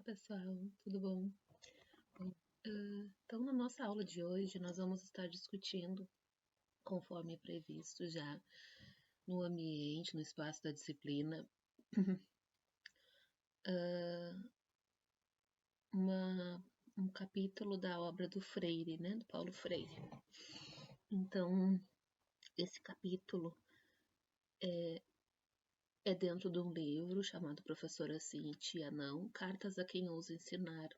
Pessoal, tudo bom? Bom, então, na nossa aula de hoje, nós vamos estar discutindo, conforme previsto já no ambiente, no espaço da disciplina, ah, um capítulo da obra do Freire, né, do Paulo Freire. Então, esse capítulo é dentro de um livro chamado Professor Assim e Tia Não, Cartas a Quem Ousa Ensinar.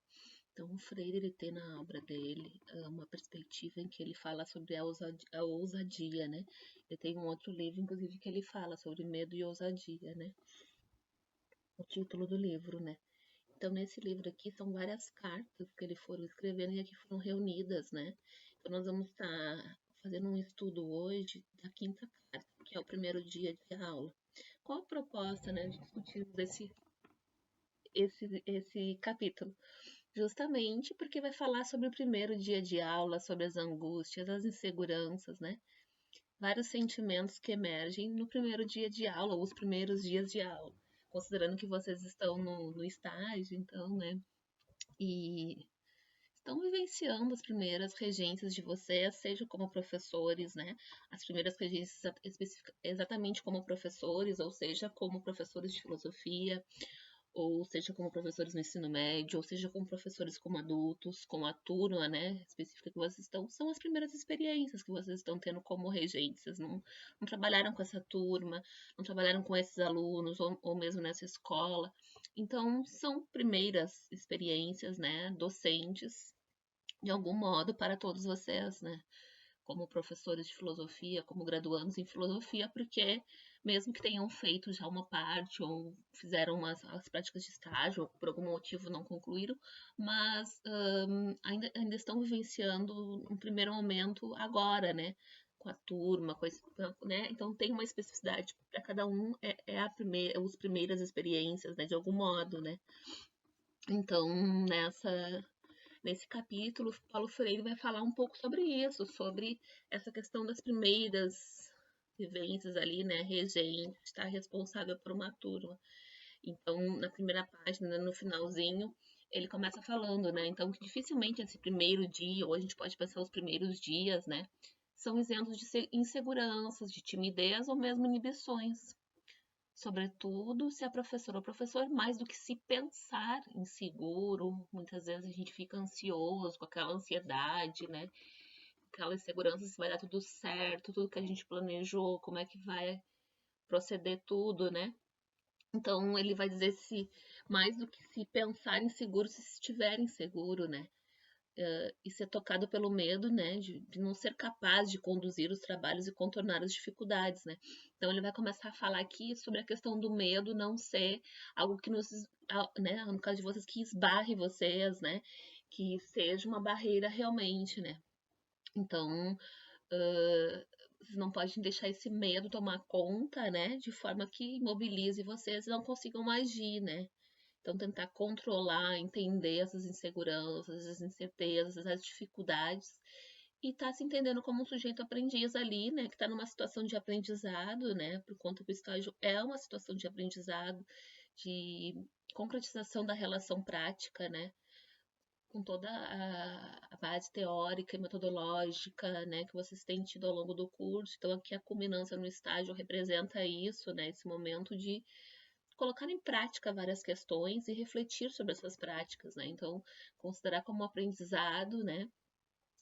Então, o Freire ele tem na obra dele uma perspectiva em que ele fala sobre a ousadia, né? Ele tem um outro livro, inclusive, que ele fala sobre medo e ousadia, né? O título do livro, né? Então, nesse livro aqui são várias cartas que ele foram escrevendo e aqui foram reunidas, né? Então, nós vamos estar fazendo um estudo hoje da quinta carta, que é o primeiro dia de aula. Qual a proposta, né, de discutirmos esse capítulo? Justamente porque vai falar sobre o primeiro dia de aula, sobre as angústias, as inseguranças, né? Vários sentimentos que emergem no primeiro dia de aula, ou os primeiros dias de aula. Considerando que vocês estão no estágio, então, né? E estão vivenciando as primeiras regências de vocês, seja como professores, né? As primeiras regências exatamente como professores, ou seja, como professores de filosofia, ou seja como professores no ensino médio, ou seja como professores como adultos, com a turma, né, específica que vocês estão, são as primeiras experiências que vocês estão tendo como regentes. Vocês não trabalharam com essa turma, não trabalharam com esses alunos, ou mesmo nessa escola. Então, são primeiras experiências, né, docentes, de algum modo, para todos vocês, né, como professores de filosofia, como graduandos em filosofia, porque mesmo que tenham feito já uma parte ou fizeram as práticas de estágio, ou por algum motivo não concluíram, mas ainda estão vivenciando um primeiro momento agora, né? Com a turma, né? Então tem uma especificidade para cada um, as primeiras experiências, né? De algum modo, né? Então, nesse capítulo, Paulo Freire vai falar um pouco sobre isso, sobre essa questão das primeiras vivências ali, né, regente, estar responsável por uma turma. Então, na primeira página, no finalzinho, ele começa falando, né, então que dificilmente esse primeiro dia, ou a gente pode pensar os primeiros dias, né, são isentos de inseguranças, de timidez ou mesmo inibições. Sobretudo se a professora ou professor, mais do que se pensar inseguro, muitas vezes a gente fica ansioso, com aquela ansiedade, né? Aquela insegurança se vai dar tudo certo, tudo que a gente planejou, como é que vai proceder tudo, né? Então ele vai dizer se mais do que se pensar inseguro, se estiver inseguro, né? E ser tocado pelo medo, né, de não ser capaz de conduzir os trabalhos e contornar as dificuldades, né. Então ele vai começar a falar aqui sobre a questão do medo não ser algo que nos, né, no caso de vocês, que esbarre vocês, né, que seja uma barreira realmente, né. Então, vocês não podem deixar esse medo tomar conta, né, de forma que imobilize vocês e não consigam agir, né. Então, tentar controlar, entender essas inseguranças, as incertezas, as dificuldades e tá se entendendo como um sujeito aprendiz ali, né, que está numa situação de aprendizado, né, por conta que o estágio é uma situação de aprendizado, de concretização da relação prática, né, com toda a base teórica e metodológica, né, que vocês têm tido ao longo do curso. Então, aqui a culminância no estágio representa isso, né, esse momento de colocar em prática várias questões e refletir sobre essas práticas, né? Então, considerar como aprendizado, né?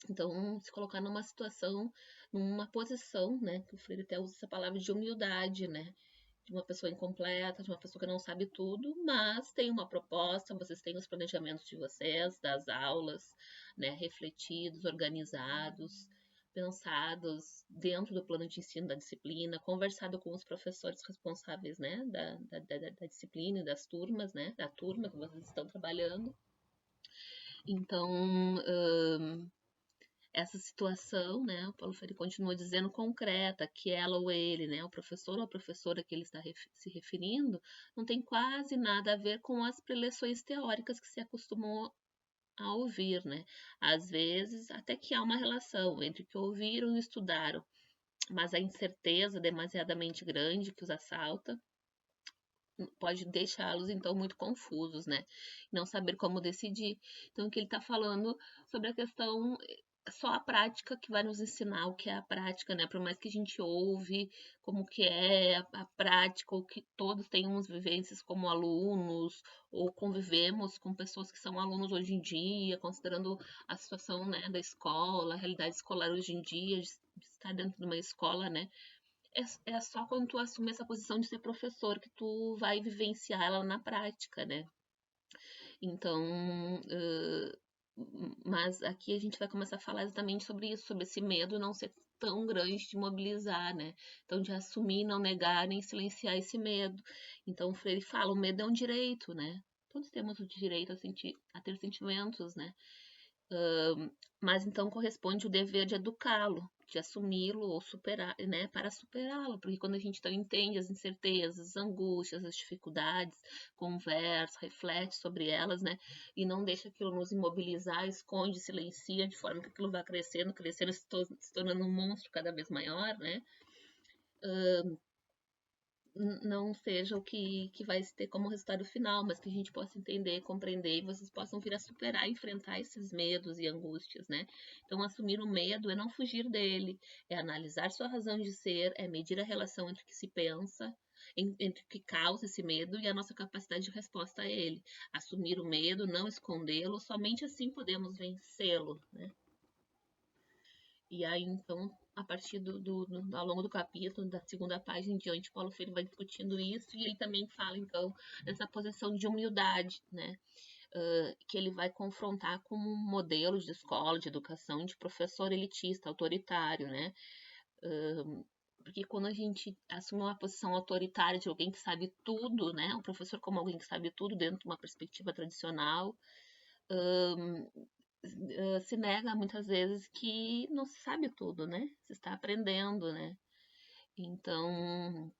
Então, se colocar numa situação, numa posição, né? Que o Freire até usa essa palavra de humildade, né? De uma pessoa incompleta, de uma pessoa que não sabe tudo, mas tem uma proposta, vocês têm os planejamentos de vocês, das aulas, né? Refletidos, organizados, pensados dentro do plano de ensino da disciplina, conversado com os professores responsáveis, né, da disciplina e das turmas, né, da turma que vocês estão trabalhando. Então, essa situação, né, o Paulo Freire continua dizendo concreta, que ela ou ele, né, o professor ou a professora que ele está se referindo, não tem quase nada a ver com as preleções teóricas que se acostumou a ouvir, né? Às vezes, até que há uma relação entre o que ouviram e estudaram, mas a incerteza demasiadamente grande que os assalta pode deixá-los então muito confusos, né? Não saber como decidir. Então, o que ele está falando sobre a questão só a prática que vai nos ensinar o que é a prática, né? Por mais que a gente ouve como que é a prática, ou que todos tenhamos vivências como alunos, ou convivemos com pessoas que são alunos hoje em dia, considerando a situação, né, da escola, a realidade escolar hoje em dia, de estar dentro de uma escola, né? É só quando tu assume essa posição de ser professor que tu vai vivenciar ela na prática, né? Então, mas aqui a gente vai começar a falar exatamente sobre isso, sobre esse medo não ser tão grande de mobilizar, né? Então, de assumir, não negar, nem silenciar esse medo. Então, o Freire fala, o medo é um direito, né? Todos temos o direito a sentir, a ter sentimentos, né? Mas então corresponde o dever de educá-lo, de assumi-lo ou superar, né, para superá-lo, porque quando a gente então entende as incertezas, as angústias, as dificuldades, conversa, reflete sobre elas, né, e não deixa aquilo nos imobilizar, esconde, silencia, de forma que aquilo vá crescendo, crescendo, se tornando um monstro cada vez maior, né, não seja o que vai ter como resultado final, mas que a gente possa entender, compreender e vocês possam vir a superar, enfrentar esses medos e angústias, né? Então, assumir o medo é não fugir dele, é analisar sua razão de ser, é medir a relação entre o que se pensa, entre o que causa esse medo e a nossa capacidade de resposta a ele. Assumir o medo, não escondê-lo, somente assim podemos vencê-lo, né? E aí, então, a partir ao longo do capítulo, da segunda página em diante, Paulo Freire vai discutindo isso, e ele também fala, então, dessa posição de humildade, né? Que ele vai confrontar com um modelo de escola, de educação, de professor elitista, autoritário, né? Porque quando a gente assume uma posição autoritária de alguém que sabe tudo, né? O professor como alguém que sabe tudo dentro de uma perspectiva tradicional, se nega muitas vezes que não se sabe tudo, né? Se está aprendendo, né? Então,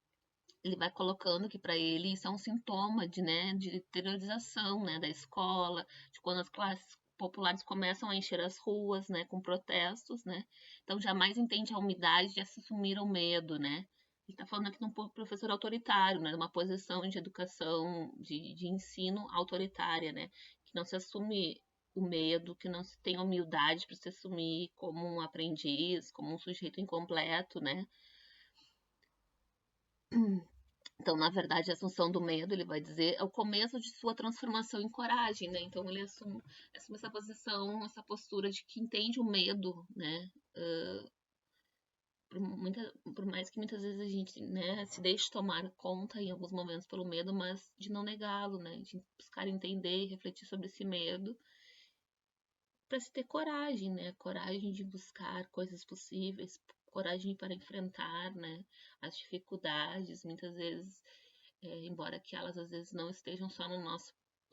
ele vai colocando que para ele isso é um sintoma de, né, de deteriorização, né, da escola, de quando as classes populares começam a encher as ruas, né, com protestos, né? Então, jamais entende a umidade de assumir o medo, né? Ele está falando aqui de um professor autoritário, né? Uma posição de educação, de ensino autoritária, né? Que não se assume o medo, que não se tem humildade para se assumir como um aprendiz, como um sujeito incompleto, né? Então, na verdade, a assunção do medo, ele vai dizer, é o começo de sua transformação em coragem, né? Então, ele assume essa posição, essa postura de que entende o medo, né? Por mais que muitas vezes a gente, né, se deixe tomar conta em alguns momentos pelo medo, mas de não negá-lo, né? De buscar entender e refletir sobre esse medo para se ter coragem, né? Coragem de buscar coisas possíveis, coragem para enfrentar, né, as dificuldades, muitas vezes, embora que elas às vezes não estejam só na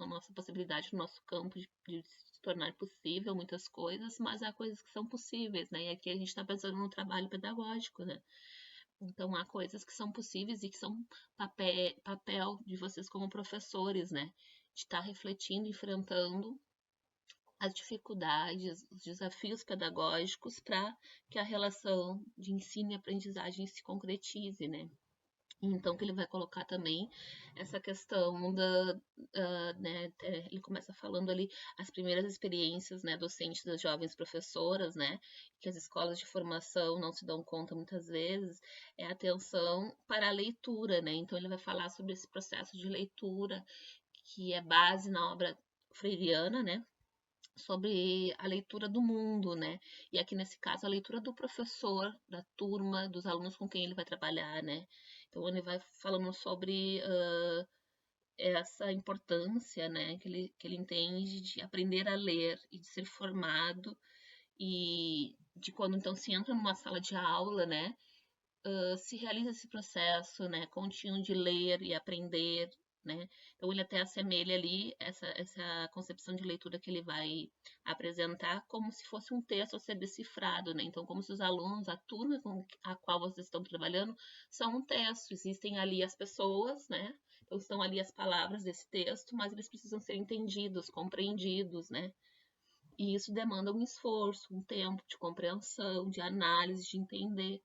nossa possibilidade, no nosso campo de se tornar possível muitas coisas, mas há coisas que são possíveis, né? E aqui a gente está pensando no trabalho pedagógico, né? Então há coisas que são possíveis e que são papel de vocês como professores, né? De estar refletindo, enfrentando as dificuldades, os desafios pedagógicos para que a relação de ensino e aprendizagem se concretize, né? Então, que ele vai colocar também essa questão né, ele começa falando ali as primeiras experiências, né, docentes das jovens professoras, né, que as escolas de formação não se dão conta muitas vezes, é a atenção para a leitura, né, então ele vai falar sobre esse processo de leitura, que é base na obra freiriana, né, sobre a leitura do mundo, né? E aqui nesse caso a leitura do professor, da turma, dos alunos com quem ele vai trabalhar, né? Então ele vai falando sobre essa importância, né, que ele entende de aprender a ler e de ser formado e de quando então se entra numa sala de aula, né, se realiza esse processo, né, contínuo de ler e aprender, né? Então ele até assemelha ali essa concepção de leitura que ele vai apresentar como se fosse um texto a ser decifrado, né? Então como se os alunos, a turma com a qual vocês estão trabalhando, são um texto, existem ali as pessoas, né? Então estão ali as palavras desse texto, mas eles precisam ser entendidos, compreendidos, né? E isso demanda um esforço, um tempo de compreensão, de análise, de entender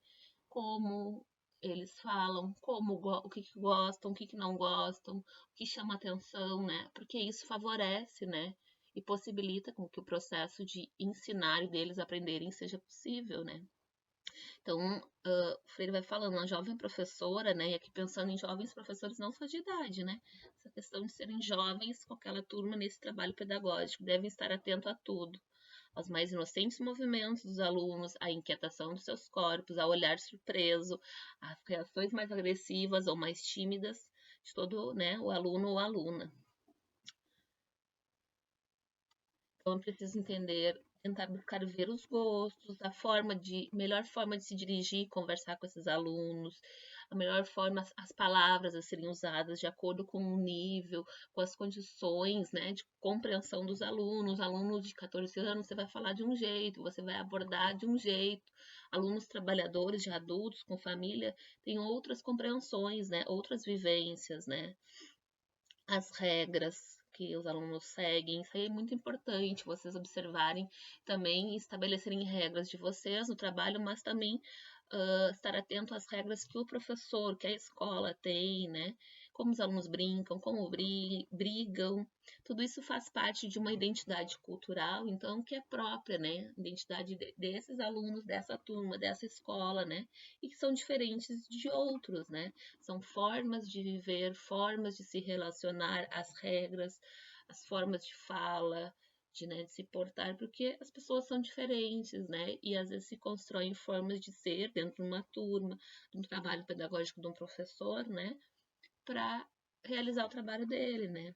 como eles falam como, o que, que gostam, o que, que não gostam, o que chama atenção, né? Porque isso favorece, né? E possibilita com que o processo de ensinar e deles aprenderem seja possível, né? Então, o Freire vai falando, a jovem professora, né? E aqui pensando em jovens professores não só de idade, né? Essa questão de serem jovens com aquela turma nesse trabalho pedagógico, devem estar atento a tudo, aos mais inocentes movimentos dos alunos, à inquietação dos seus corpos, ao olhar surpreso, às reações mais agressivas ou mais tímidas de todo, né, o aluno ou aluna. Então, é preciso entender, tentar buscar ver os gostos, melhor forma de se dirigir e conversar com esses alunos, a melhor forma, as palavras a serem usadas de acordo com o nível, com as condições, né, de compreensão dos alunos. Aluno de 14 anos, você vai falar de um jeito, você vai abordar de um jeito. Alunos trabalhadores, de adultos, com família, têm outras compreensões, né, outras vivências, né, as regras que os alunos seguem. Isso aí é muito importante vocês observarem também e estabelecerem regras de vocês no trabalho, mas também estar atento às regras que o professor, que a escola tem, né? Como os alunos brincam, como brigam. Tudo isso faz parte de uma identidade cultural, então, que é própria, né? Identidade desses alunos, dessa turma, dessa escola, né? E que são diferentes de outros, né? São formas de viver, formas de se relacionar, as regras, as formas de fala, né, de se portar, porque as pessoas são diferentes, né? E às vezes se constroem formas de ser dentro de uma turma, de um trabalho pedagógico de um professor, né? Para realizar o trabalho dele, né?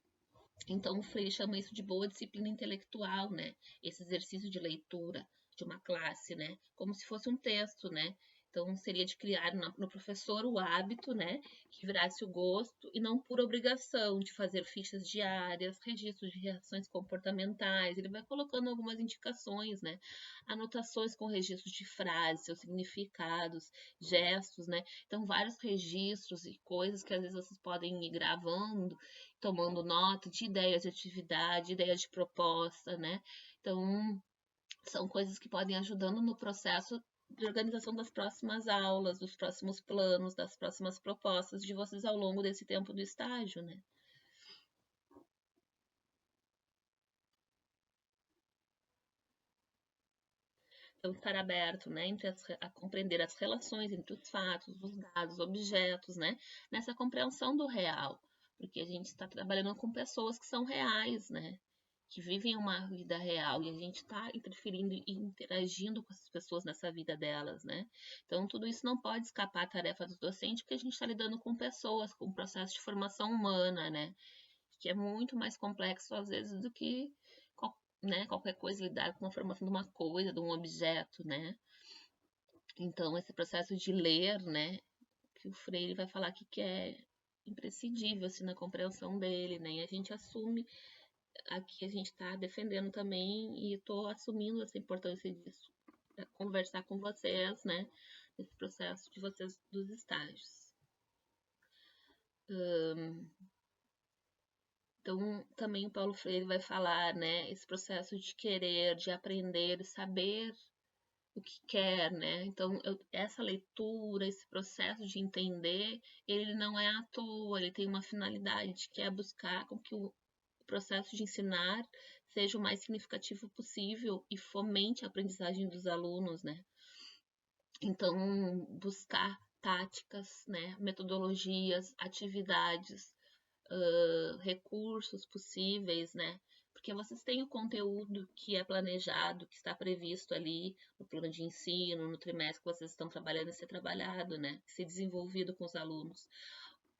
Então o Freire chama isso de boa disciplina intelectual, né? Esse exercício de leitura de uma classe, né? Como se fosse um texto, né? Então seria de criar no professor o hábito, né? Que virasse o gosto e não por obrigação de fazer fichas diárias, registros de reações comportamentais. Ele vai colocando algumas indicações, né? Anotações com registros de frases, seus significados, gestos, né? Então vários registros e coisas que às vezes vocês podem ir gravando, tomando nota de ideias de atividade, ideias de proposta, né? Então, são coisas que podem ajudando no processo de organização das próximas aulas, dos próximos planos, das próximas propostas de vocês ao longo desse tempo do estágio, né? Então, estar aberto, né, a compreender as relações entre os fatos, os dados, objetos, né, nessa compreensão do real, porque a gente está trabalhando com pessoas que são reais, né, que vivem uma vida real e a gente está interferindo e interagindo com essas pessoas nessa vida delas, né? Então, tudo isso não pode escapar à tarefa do docente, porque a gente está lidando com pessoas, com um processo de formação humana, né? Que é muito mais complexo, às vezes, do que, né, qualquer coisa lidar com a formação de uma coisa, de um objeto, né? Então, esse processo de ler, né, que o Freire vai falar aqui que é imprescindível, assim, na compreensão dele, né? E a gente assume aqui a gente está defendendo também e estou assumindo essa importância disso para conversar com vocês, né, nesse processo de vocês dos estágios. Então, também o Paulo Freire vai falar, né, esse processo de querer, de aprender, saber o que quer, né? Então, essa leitura, esse processo de entender, ele não é à toa, ele tem uma finalidade que é buscar com que o processo de ensinar seja o mais significativo possível e fomente a aprendizagem dos alunos, né? Então, buscar táticas, né, metodologias, atividades, recursos possíveis, né? Porque vocês têm o conteúdo que é planejado, que está previsto ali no plano de ensino, no trimestre que vocês estão trabalhando e ser trabalhado, né? Ser desenvolvido com os alunos.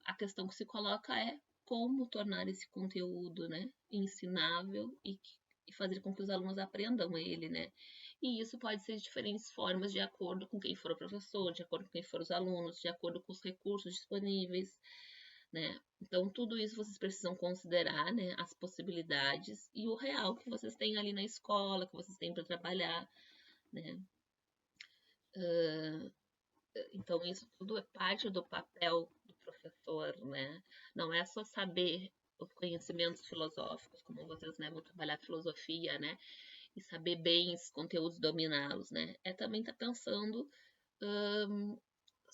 A questão que se coloca é como tornar esse conteúdo, né, ensinável e fazer com que os alunos aprendam ele, né? E isso pode ser de diferentes formas, de acordo com quem for o professor, de acordo com quem for os alunos, de acordo com os recursos disponíveis, né? Então, tudo isso vocês precisam considerar, né, as possibilidades e o real que vocês têm ali na escola, que vocês têm para trabalhar, né? Então, isso tudo é parte do papel do professor, né? Não é só saber os conhecimentos filosóficos, como vocês, né, vão trabalhar filosofia, né? E saber bem esses conteúdos, dominá-los, né? É também estar pensando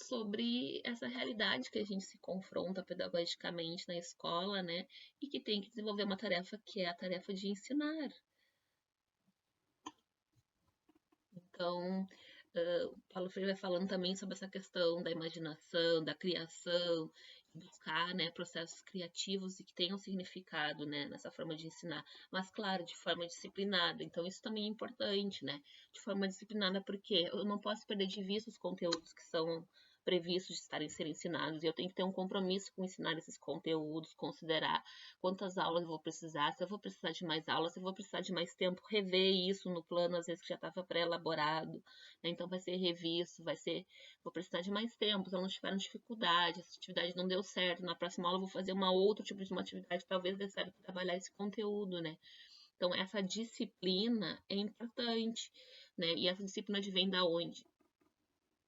sobre essa realidade que a gente se confronta pedagogicamente na escola, né? E que tem que desenvolver uma tarefa que é a tarefa de ensinar. Então, o Paulo Freire vai falando também sobre essa questão da imaginação, da criação, buscar, né, processos criativos e que tenham significado, né, nessa forma de ensinar. Mas, claro, de forma disciplinada. Então, isso também é importante, né? De forma disciplinada, porque eu não posso perder de vista os conteúdos que são previstos de estarem ser ensinados, e eu tenho que ter um compromisso com ensinar esses conteúdos, considerar quantas aulas eu vou precisar, se eu vou precisar de mais aulas, se eu vou precisar de mais tempo, rever isso no plano, às vezes que já estava pré-elaborado, né? Então vai ser revisto, vou precisar de mais tempo, se alunos tiveram dificuldade, essa atividade não deu certo, na próxima aula eu vou fazer uma outro tipo de uma atividade, talvez dê certo trabalhar esse conteúdo, né? Então essa disciplina é importante, né? E essa disciplina vem da onde?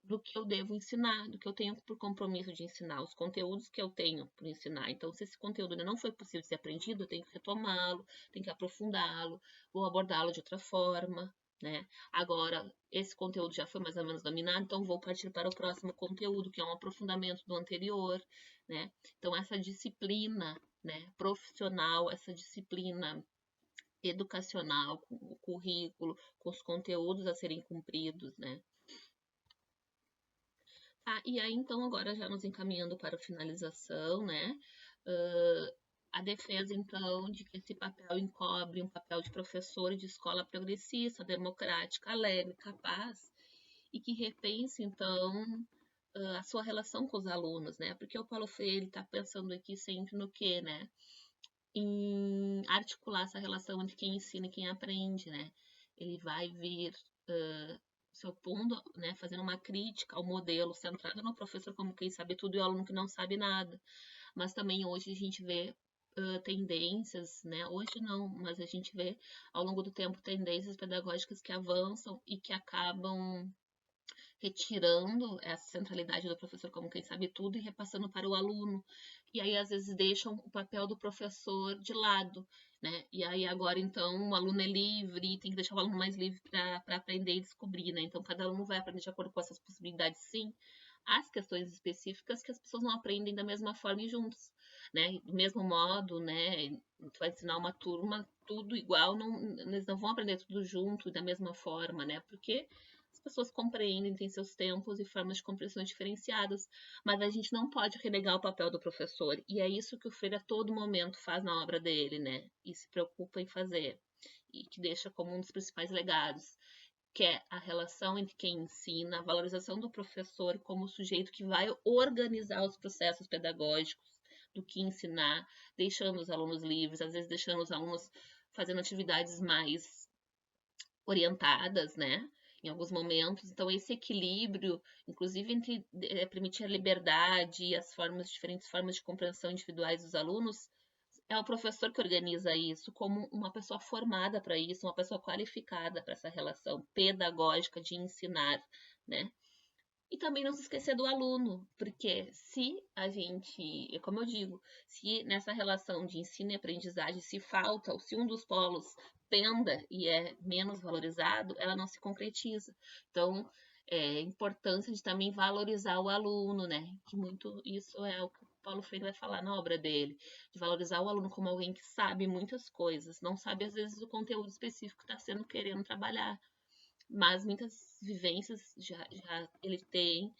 Do que eu devo ensinar, do que eu tenho por compromisso de ensinar, os conteúdos que eu tenho por ensinar. Então, se esse conteúdo ainda não foi possível ser aprendido, eu tenho que retomá-lo, tenho que aprofundá-lo, vou abordá-lo de outra forma, né? Agora, esse conteúdo já foi mais ou menos dominado, então vou partir para o próximo conteúdo, que é um aprofundamento do anterior, né? Então, essa disciplina, né, profissional, essa disciplina educacional, com o currículo, com os conteúdos a serem cumpridos, né? Ah, e aí, então, agora já nos encaminhando para a finalização, né? A defesa, então, de que esse papel encobre um papel de professor de escola progressista, democrática, alegre, capaz, e que repense, então, a sua relação com os alunos, né? Porque o Paulo Freire está pensando aqui sempre no quê, né? Em articular essa relação entre quem ensina e quem aprende, né? Ele vai vir se opondo, né, fazendo uma crítica ao modelo centrado no professor como quem sabe tudo e o aluno que não sabe nada. Mas também hoje a gente vê tendências, né? Hoje não, mas a gente vê ao longo do tempo tendências pedagógicas que avançam e que acabam retirando essa centralidade do professor como quem sabe tudo e repassando para o aluno. E aí, às vezes, deixam o papel do professor de lado, né? E aí, agora, então, o aluno é livre, tem que deixar o aluno mais livre para aprender e descobrir, né? Então, cada aluno vai aprender de acordo com essas possibilidades, sim. As questões específicas que as pessoas não aprendem da mesma forma e juntos, né? Do mesmo modo, né? Tu vai ensinar uma turma tudo igual, não, eles não vão aprender tudo junto e da mesma forma, né? Porque as pessoas compreendem, têm seus tempos e formas de compreensão diferenciadas, mas a gente não pode relegar o papel do professor, e é isso que o Freire a todo momento faz na obra dele, né? E se preocupa em fazer, e que deixa como um dos principais legados, que é a relação entre quem ensina, a valorização do professor como sujeito que vai organizar os processos pedagógicos do que ensinar, deixando os alunos livres, às vezes deixando os alunos fazendo atividades mais orientadas, né? Em alguns momentos. Então, esse equilíbrio, inclusive entre permitir a liberdade e as diferentes formas de compreensão individuais dos alunos, é o professor que organiza isso como uma pessoa formada para isso, uma pessoa qualificada para essa relação pedagógica de ensinar, né? E também não se esquecer do aluno, porque se a gente, como eu digo, se nessa relação de ensino e aprendizagem se falta, ou se um dos polos penda e é menos valorizado, ela não se concretiza. Então, é a importância de também valorizar o aluno, né? Que muito isso é o que o Paulo Freire vai falar na obra dele, de valorizar o aluno como alguém que sabe muitas coisas, não sabe às vezes o conteúdo específico que está sendo querendo trabalhar, mas muitas vivências já ele tem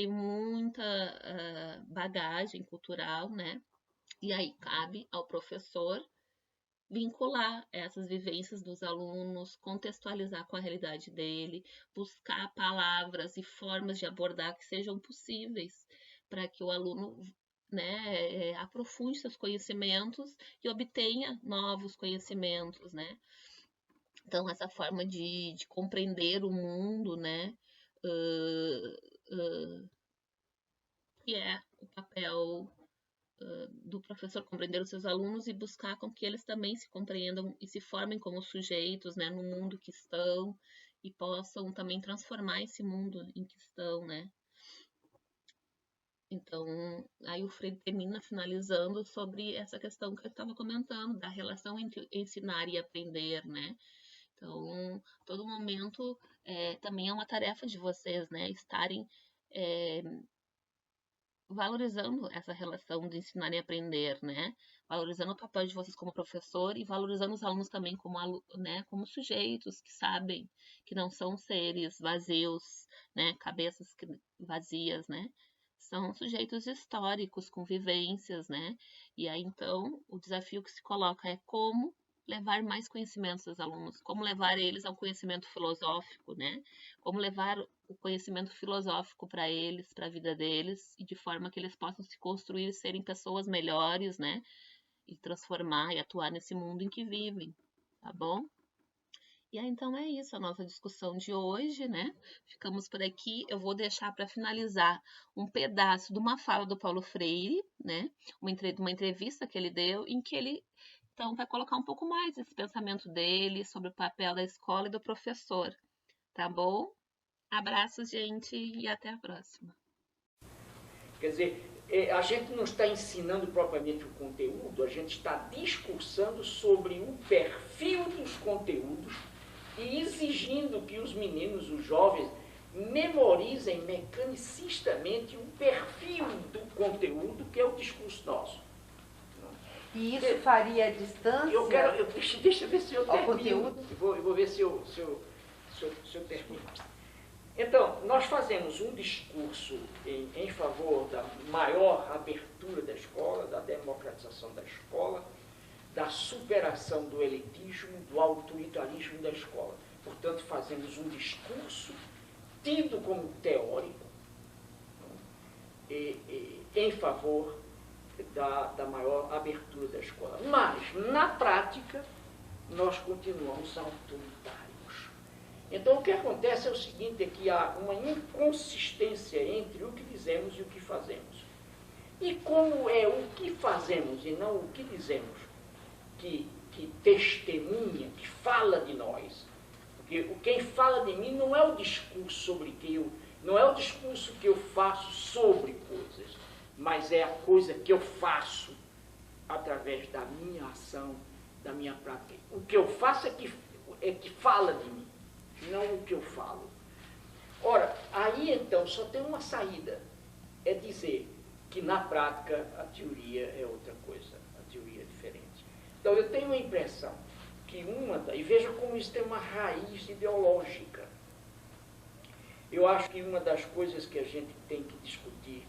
muita bagagem cultural, né? E aí cabe ao professor vincular essas vivências dos alunos, contextualizar com a realidade dele, buscar palavras e formas de abordar que sejam possíveis para que o aluno, né, aprofunde seus conhecimentos e obtenha novos conhecimentos, né? Então, essa forma de compreender o mundo, né? Que é o papel do professor compreender os seus alunos e buscar com que eles também se compreendam e se formem como sujeitos, né? No mundo que estão e possam também transformar esse mundo em que estão, né? Então, aí o Freire termina finalizando sobre essa questão que eu estava comentando, da relação entre ensinar e aprender, né? Então, todo momento também é uma tarefa de vocês, né? Estarem valorizando essa relação de ensinar e aprender, né? Valorizando o papel de vocês como professor e valorizando os alunos também como, né, como sujeitos que sabem que não são seres vazios, né, cabeças vazias, né? São sujeitos históricos com vivências, né? E aí então o desafio que se coloca é como levar mais conhecimentos aos alunos, como levar eles ao conhecimento filosófico, né? Como levar o conhecimento filosófico para eles, para a vida deles, e de forma que eles possam se construir e serem pessoas melhores, né? E transformar e atuar nesse mundo em que vivem, tá bom? E aí, então é isso a nossa discussão de hoje, né? Ficamos por aqui. Eu vou deixar para finalizar um pedaço de uma fala do Paulo Freire, né? Uma entrevista que ele deu, em que ele então vai colocar um pouco mais esse pensamento dele sobre o papel da escola e do professor, tá bom? Abraços, gente, e até a próxima. Quer dizer, a gente não está ensinando propriamente o conteúdo, a gente está discursando sobre o perfil dos conteúdos e exigindo que os meninos, os jovens, memorizem mecanicistamente o perfil do conteúdo que é o discurso nosso. E isso faria a distância deixa eu ver se eu termino. Conteúdo? Eu vou ver se eu termino. Então, nós fazemos um discurso em favor da maior abertura da escola, da democratização da escola, da superação do elitismo, do autoritarismo da escola. Portanto, fazemos um discurso tido como teórico em favor da maior abertura da escola. Mas, na prática, nós continuamos autoritários. Então, o que acontece é o seguinte, é que há uma inconsistência entre o que dizemos e o que fazemos. E como é o que fazemos e não o que dizemos que testemunha, que fala de nós, porque quem fala de mim não é o discurso sobre que eu, não é o discurso que eu faço sobre coisas, mas é a coisa que eu faço através da minha ação, da minha prática. O que eu faço é que fala de mim, não o que eu falo. Ora, aí então só tem uma saída, é dizer que na prática a teoria é outra coisa, a teoria é diferente. Então eu tenho a impressão que e veja como isso tem uma raiz ideológica. Eu acho que uma das coisas que a gente tem que discutir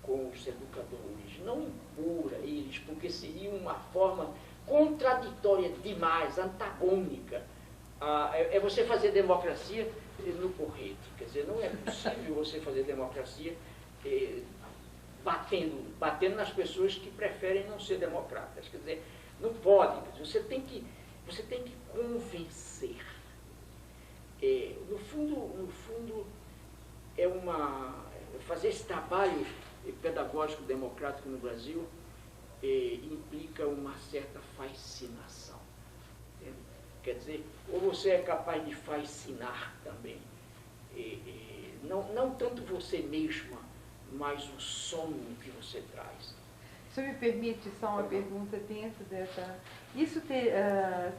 com os educadores, não impor a eles, porque seria uma forma contraditória demais, antagônica, é você fazer democracia no porrete. Quer dizer, não é possível você fazer democracia batendo nas pessoas que preferem não ser democratas. Quer dizer, não pode. Você tem que convencer. No fundo, fazer esse trabalho pedagógico democrático no Brasil implica uma certa fascinação. Quer dizer, ou você é capaz de fascinar também, não tanto você mesma, mas o sonho que você traz. Se me permite só uma pergunta dentro dessa...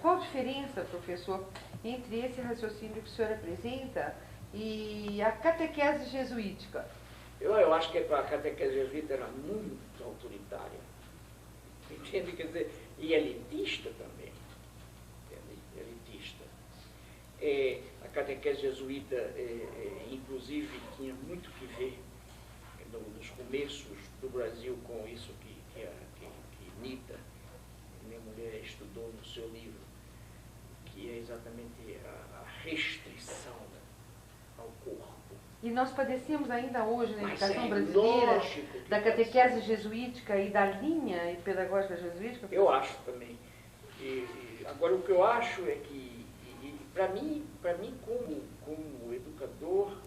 qual a diferença, professor, entre esse raciocínio que o senhor apresenta e a catequese jesuítica? Eu acho que a catequese jesuíta era muito autoritária, entende? Quer dizer, e elitista também. Elitista. A catequese jesuíta, inclusive, tinha muito que ver nos começos do Brasil com isso que Nita, minha mulher, estudou no seu livro, que é exatamente a restrição ao corpo. E nós padecemos ainda hoje na educação brasileira da catequese jesuítica e da linha pedagógica jesuítica? Eu acho também. Agora, o que eu acho é que, para mim como educador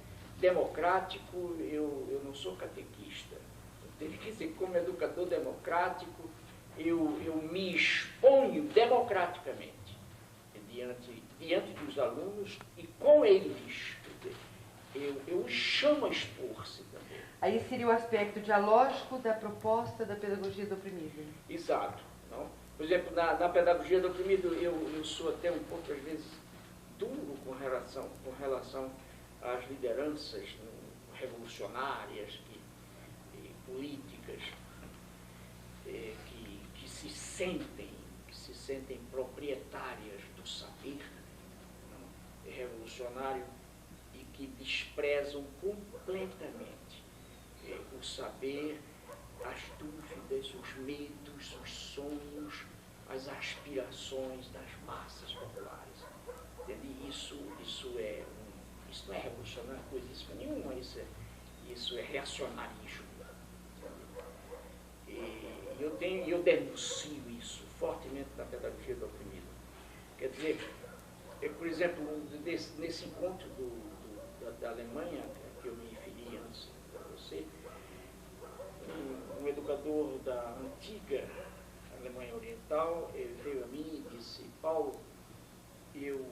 democrático, eu não sou catequista. Eu tenho que dizer, como educador democrático, eu me exponho democraticamente diante dos alunos e com eles. Eu os chamo a expor-se também. Aí seria o aspecto dialógico da proposta da pedagogia do oprimido. Exato. Não? Por exemplo, na pedagogia do oprimido, eu sou até um pouco, às vezes, duro com relação às lideranças revolucionárias, políticas que se sentem proprietárias do saber revolucionário e que desprezam completamente o saber, as dúvidas, os medos, os sonhos, as aspirações das massas populares. Entende? Isso não é revolucionário, coisíssima nenhuma, isso é reacionarismo. E eu denuncio isso fortemente na pedagogia do oprimido. Quer dizer, por exemplo, nesse encontro da Alemanha, que eu me referi antes a você, um educador da antiga Alemanha Oriental veio a mim e disse: Paulo, eu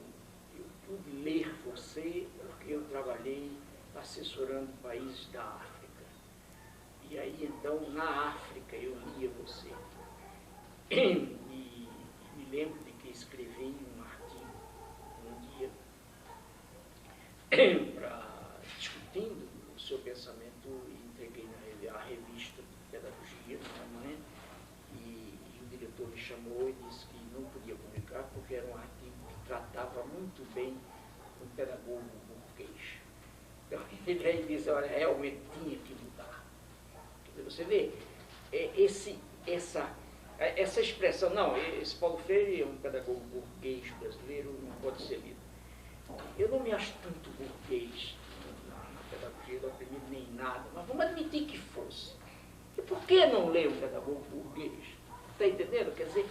pude ler você porque eu trabalhei assessorando países da África. E aí, então, na África, eu lia você. E me lembro de que escrevi um artigo um dia discutindo o seu pensamento e entreguei à revista de Pedagogia na Alemanha. E o diretor me chamou e disse que não podia publicar porque era um artigo que tratava muito bem um pedagogo burguês. Então, ele aí disse: olha, realmente tinha que mudar. Você vê, essa expressão, não, esse Paulo Freire é um pedagogo burguês brasileiro, não pode ser lido. Eu não me acho tanto burguês na pedagogia do oprimido nem nada, mas vamos admitir que fosse. E por que não ler um pedagogo burguês? Está entendendo? Quer dizer,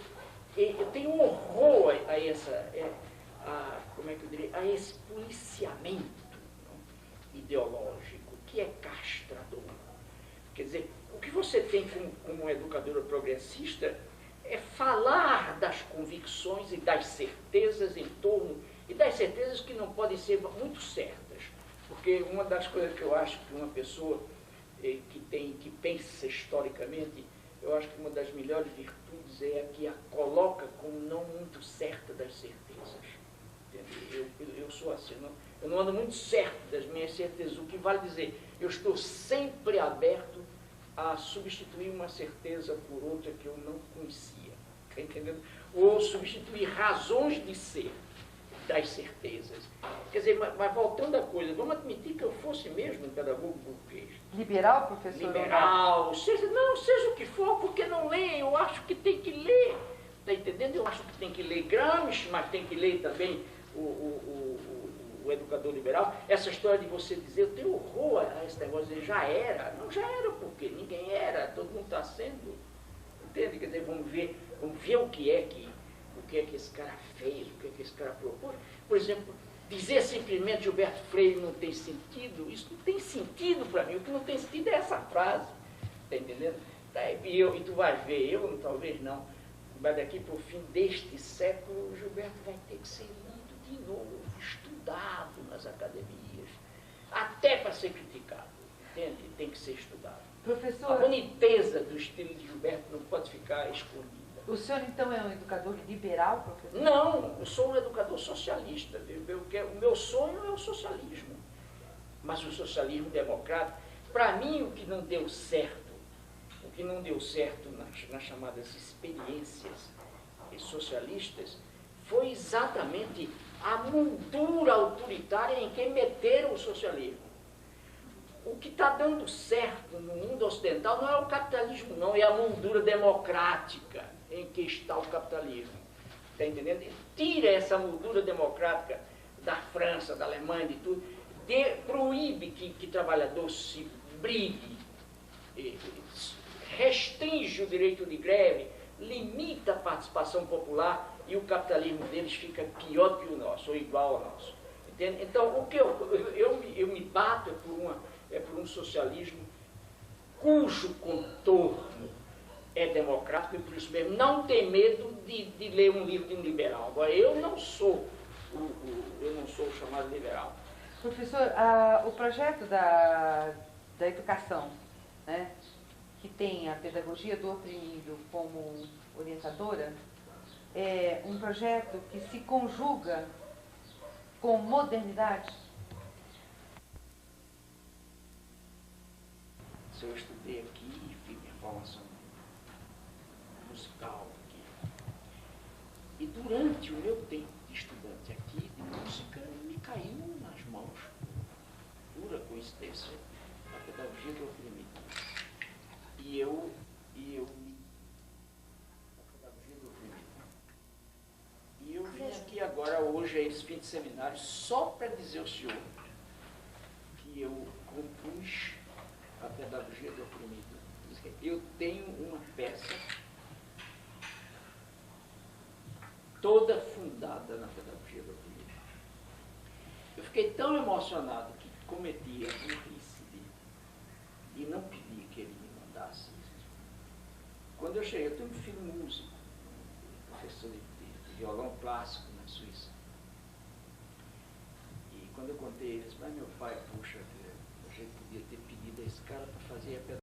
eu tenho um horror como é que eu diria, a esse policiamento ideológico que é castrador. Quer dizer, o que você tem como educadora progressista é falar das convicções e das certezas em torno, e das certezas que não podem ser muito certas. Porque uma das coisas que eu acho que uma pessoa que pensa historicamente, eu acho que uma das melhores virtudes é a que a coloca como não muito certa das certezas. Eu sou assim, eu não ando muito certo das minhas certezas, o que vale dizer, eu estou sempre aberto a substituir uma certeza por outra que eu não conhecia, está entendendo? Ou substituir razões de ser das certezas. Quer dizer, mas voltando à coisa, vamos admitir que eu fosse mesmo um pedagogo burguês. Liberal, professor? Liberal, seja o que for, porque não lê, eu acho que tem que ler, está entendendo? Eu acho que tem que ler Gramsci, mas tem que ler também o educador liberal. Essa história de você dizer, eu tenho horror a esse negócio de já era. Não já era porque ninguém era, todo mundo está sendo. Entende? Quer dizer, vamos ver o que é que esse cara fez, o que é que esse cara propôs. Por exemplo, dizer simplesmente Gilberto Freire não tem sentido, isso não tem sentido para mim. O que não tem sentido é essa frase. Está entendendo? E tu vai ver, eu talvez não, mas daqui para o fim deste século, o Gilberto vai ter que ser lido de novo, estudado nas academias, até para ser criticado, entende? Tem que ser estudado. Professor, a boniteza do estilo de Gilberto não pode ficar escondida. O senhor, então, é um educador liberal, professor? Não, eu sou um educador socialista. O meu sonho é o socialismo. Mas o socialismo democrático, para mim, o que não deu certo nas chamadas experiências socialistas, foi exatamente a moldura autoritária em que meteram o socialismo. O que está dando certo no mundo ocidental não é o capitalismo, não, é a moldura democrática em que está o capitalismo. Está entendendo? Tira essa moldura democrática da França, da Alemanha, de tudo, proíbe que trabalhador se brigue, restringe o direito de greve, limita a participação popular e o capitalismo deles fica pior do que o nosso, ou igual ao nosso. Entende? Então, o que eu me bato por um socialismo cujo contorno é democrático e por isso mesmo não tem medo de ler um livro de um liberal. Agora, eu não sou o chamado liberal. Professor, o projeto da educação, né, que tem a pedagogia do oprimido como orientadora, é um projeto que se conjuga com modernidade? Se eu estudei aqui e fiz minha formação musical aqui. E durante o meu tempo de estudante aqui de música, me caiu nas mãos, pura coincidência, a pedagogia do oprimido. E eu a pedagogia do oprimido. E eu vim aqui agora, hoje, a esse fim de seminário, só para dizer ao senhor que eu compus a pedagogia do oprimido. Eu tenho uma peça toda fundada na pedagogia do oprimido. Eu fiquei tão emocionado que cometi a burrice de não pedir que ele me mandasse isso. Quando eu cheguei, eu tenho um filho músico, professor de violão clássico na Suíça. E quando eu contei eles, mas meu pai, puxa, a gente podia ter pedido a esse cara para fazer a pedagogia.